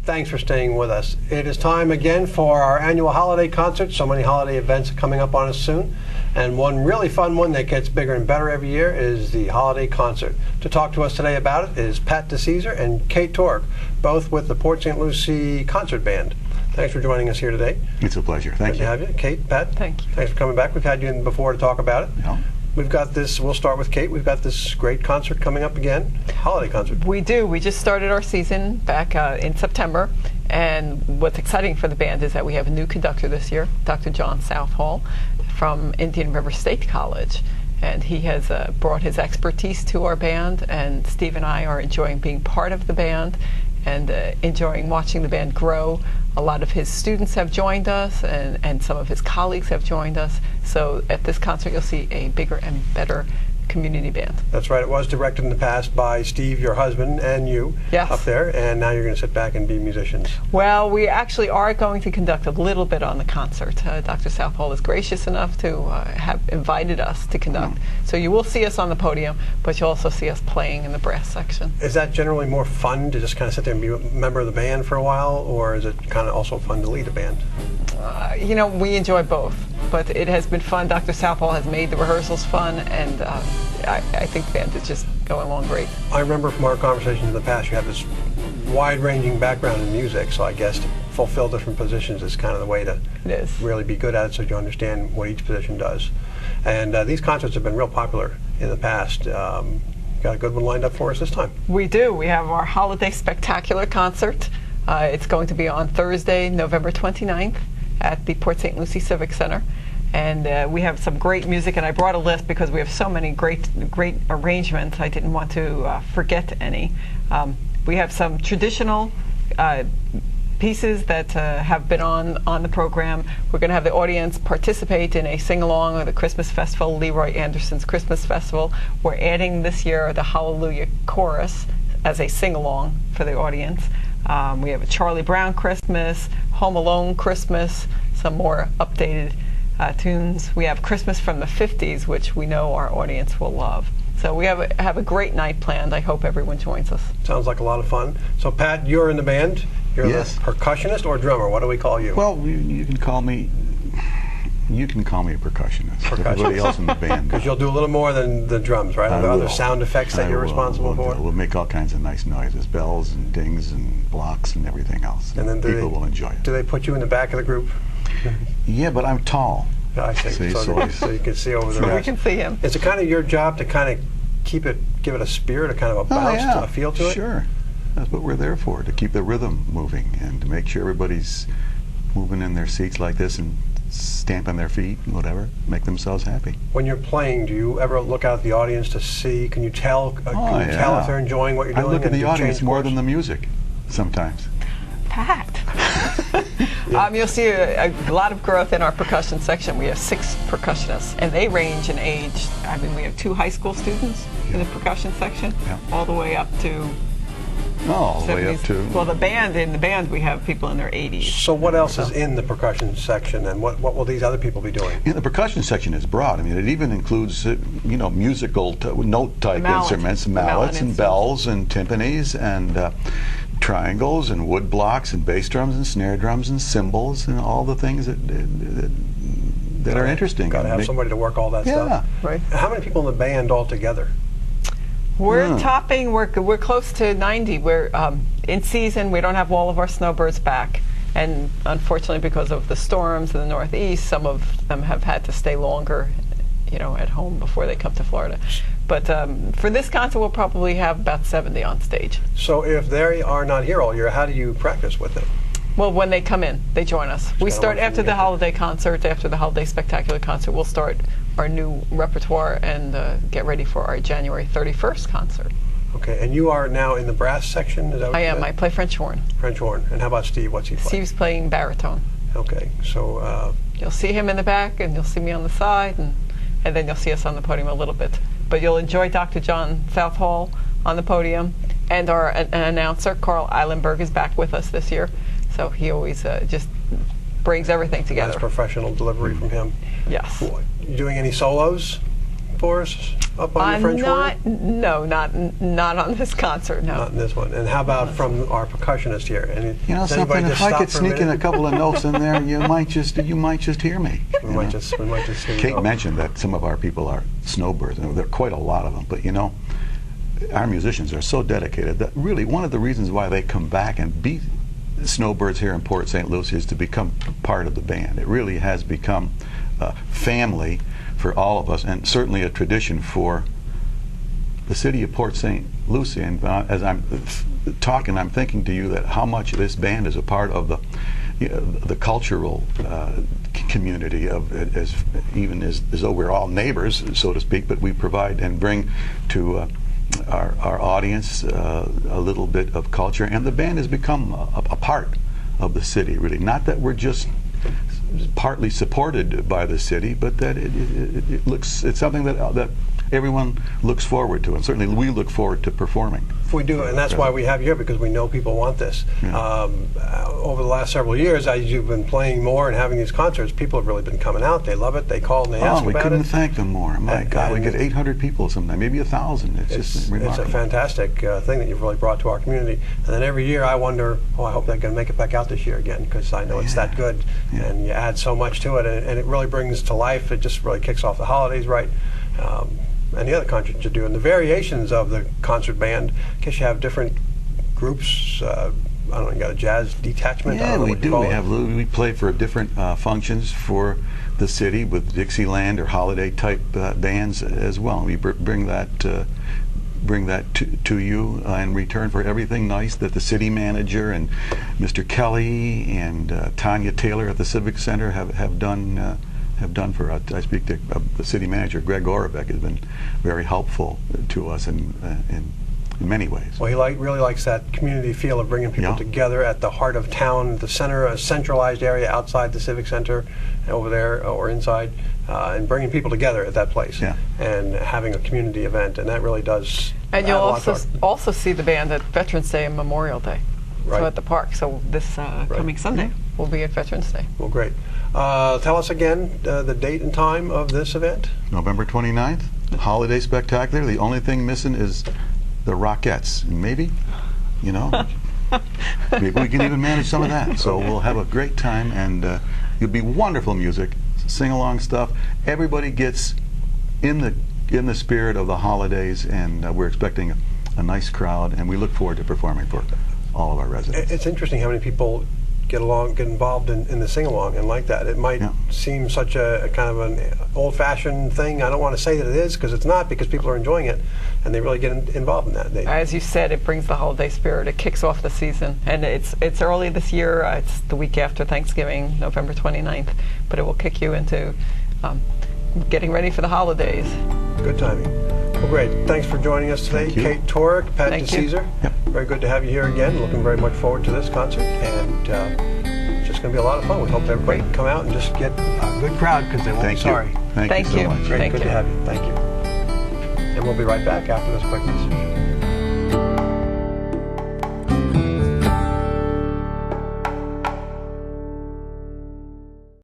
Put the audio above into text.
Thanks for staying with us. It is time again for our annual holiday concert. So many holiday events coming up on us soon. And one really fun one that gets bigger and better every year is the holiday concert. To talk to us today about it is Pat DeCesar and Kate Tork, both with the Port St. Lucie Concert Band. Thanks for joining us here today. It's a pleasure. Thank you. Good to have you. Kate, Pat. Thank you. Thanks for coming back. We've had you in before to talk about it. Yeah. We've got this, we'll start with Kate. We've got this great concert coming up again, holiday concert. We do. We just started our season back in September. And what's exciting for the band is that we have a new conductor this year, Dr. John Southall from Indian River State College. And he has brought his expertise to our band, and Steve and I are enjoying being part of the band and enjoying watching the band grow. A lot of his students have joined us, and some of his colleagues have joined us. So at this concert, you'll see a bigger and better community band. That's right. It was directed in the past by Steve, your husband, and you up there, and now you're going to sit back and be musicians. Well, we actually are going to conduct a little bit on the concert. Dr. Southall is gracious enough to have invited us to conduct. So you will see us on the podium, but you'll also see us playing in the brass section. Is that generally more fun to just kind of sit there and be a member of the band for a while, or is it kind of also fun to lead a band? You know, we enjoy both, but it has been fun. Dr. Southall has made the rehearsals fun, and I think the band is just going along great. I remember from our conversations in the past, you have this wide-ranging background in music, so I guess to fulfill different positions is kind of the way to really be good at it, so you understand what each position does. And these concerts have been real popular in the past. Got a good one lined up for us this time. We do. We have our Holiday Spectacular concert. It's going to be on Thursday, November 29th at the Port St. Lucie Civic Center. And we have some great music, and I brought a list because we have so many great arrangements. I didn't want to forget any. We have some traditional pieces that have been on the program. We're going to have the audience participate in a sing-along with the Christmas Festival, Leroy Anderson's Christmas Festival. We're adding this year the Hallelujah Chorus as a sing-along for the audience. We have a Charlie Brown Christmas, Home Alone Christmas, some more updated tunes. We have Christmas from the 50s, which we know our audience will love. So we have a great night planned. I hope everyone joins us. Sounds like a lot of fun. So Pat, you're in the band. You're the percussionist or drummer. What do we call you? Well, you can call me a percussionist. Everybody else in the band. Because you'll do a little more than the drums, right? Other sound effects that you're responsible for? We'll make all kinds of nice noises, bells and dings and blocks and everything else. And then people will enjoy it. Do they put you in the back of the group? Yeah, but I'm tall. I see. So you can see over the rest. We can see him. Is it kind of your job to kind of give it a spirit, a kind of a bounce, a feel to it? Sure. That's what we're there for, to keep the rhythm moving and to make sure everybody's moving in their seats like this and stamping their feet and whatever, make themselves happy. When you're playing, do you ever look out at the audience to see, can you tell if they're enjoying what you're doing? I look at the audience more than the music sometimes. Pat. You'll see a lot of growth in our percussion section. We have 6 percussionists, and they range in age. I mean, we have 2 high school students in the percussion section, all the way up to all the way up to... Well, in the band, we have people in their 80s. So what else is in the percussion section, and what will these other people be doing? Yeah, the percussion section is broad. I mean, it even includes, musical note-type instruments, mallets and bells and timpanis and triangles and wood blocks and bass drums and snare drums and cymbals and all the things that are interesting. Got to have somebody to work all that stuff. Right. How many people in the band altogether? We're topping. We're close to 90. We're in season. We don't have all of our snowbirds back, and unfortunately, because of the storms in the Northeast, some of them have had to stay longer, at home before they come to Florida. But for this concert, we'll probably have about 70 on stage. So if they are not here all year, how do you practice with them? Well, when they come in, they join us. We start after the holiday concert, after the Holiday Spectacular concert. We'll start our new repertoire and get ready for our January 31st concert. Okay, and you are now in the brass section? Is that what I am. I play French horn. French horn. And how about Steve? What's he playing? Steve's playing baritone. Okay, so... you'll see him in the back, and you'll see me on the side, and then you'll see us on the podium a little bit. But you'll enjoy Dr. John Southall on the podium, and our announcer, Carl Eilenberg, is back with us this year. So he always just brings everything together. That's professional delivery from him. Yes. You doing any solos? for us up on your French horn? No, not on this concert, no. Not in this one. And how about from our percussionist here? You know something, if I could sneak in a couple of notes in there, you might just hear me. We might just hear you. Kate mentioned that some of our people are snowbirds, and there are quite a lot of them, but you know, our musicians are so dedicated that really one of the reasons why they come back and be snowbirds here in Port St. Lucie is to become part of the band. It really has become family for all of us, and certainly a tradition for the city of Port St. Lucie. And as I'm talking, I'm thinking to you that how much this band is a part of the cultural community of even as though we're all neighbors, so to speak, but we provide and bring to our audience a little bit of culture, and the band has become a part of the city, really. Not that we're just partly supported by the city, but that it's something that everyone looks forward to, and certainly we look forward to performing. We do, and that's why we have you here, because we know people want this. Yeah. Over the last several years, as you've been playing more and having these concerts, people have really been coming out. They love it. They call and they ask about it. We couldn't thank them more. My God, we get 800 people sometimes, maybe 1,000. It's just remarkable. It's a fantastic thing that you've really brought to our community. And then every year I wonder, I hope they're going to make it back out this year again, because I know it's that good. Yeah. And you add so much to it, and it really brings to life. It just really kicks off the holidays right. And the other concerts you do, and the variations of the concert band. I guess you have different groups. I don't know, you got a jazz detachment? Yeah, we do. We play for different functions for the city with Dixieland or holiday type bands as well. We bring that to you in return for everything nice that the city manager and Mr. Kelly and Tanya Taylor at the Civic Center have done for us. I speak to the city manager, Greg Orebeck, has been very helpful to us in many ways. Well, he really likes that community feel of bringing people together at the heart of town, the center, a centralized area outside the Civic Center, over there or inside, and bringing people together at that place and having a community event, and that really does. And you'll also see the band at Veterans Day and Memorial Day. Right. So at the park. So this coming Sunday will be at Veterans Day. Well, great. Tell us again the date and time of this event. November 29th, Holiday Spectacular. The only thing missing is the Rockettes. Maybe, you know, maybe we can even manage some of that. So we'll have a great time, and it'll be wonderful music, sing-along stuff. Everybody gets in the spirit of the holidays, and we're expecting a nice crowd, and we look forward to performing for all of our residents. It's interesting how many people get involved in the sing-along and like that. It might seem such a kind of an old-fashioned thing. I don't want to say that it is, because it's not, because people are enjoying it and they really get involved in that. As you said, it brings the holiday spirit. It kicks off the season, and it's early this year. It's the week after Thanksgiving, November 29th, but it will kick you into getting ready for the holidays. Good timing. Well, great. Thanks for joining us today, Kate Torek, Pat DeCesar. Yep. Very good to have you here again. Looking very much forward to this concert, and it's just going to be a lot of fun. We hope everybody can come out and just get a good crowd, because they won't be sorry. Thank you so much. Great. Good to have you. Thank you. And we'll be right back after this quick message.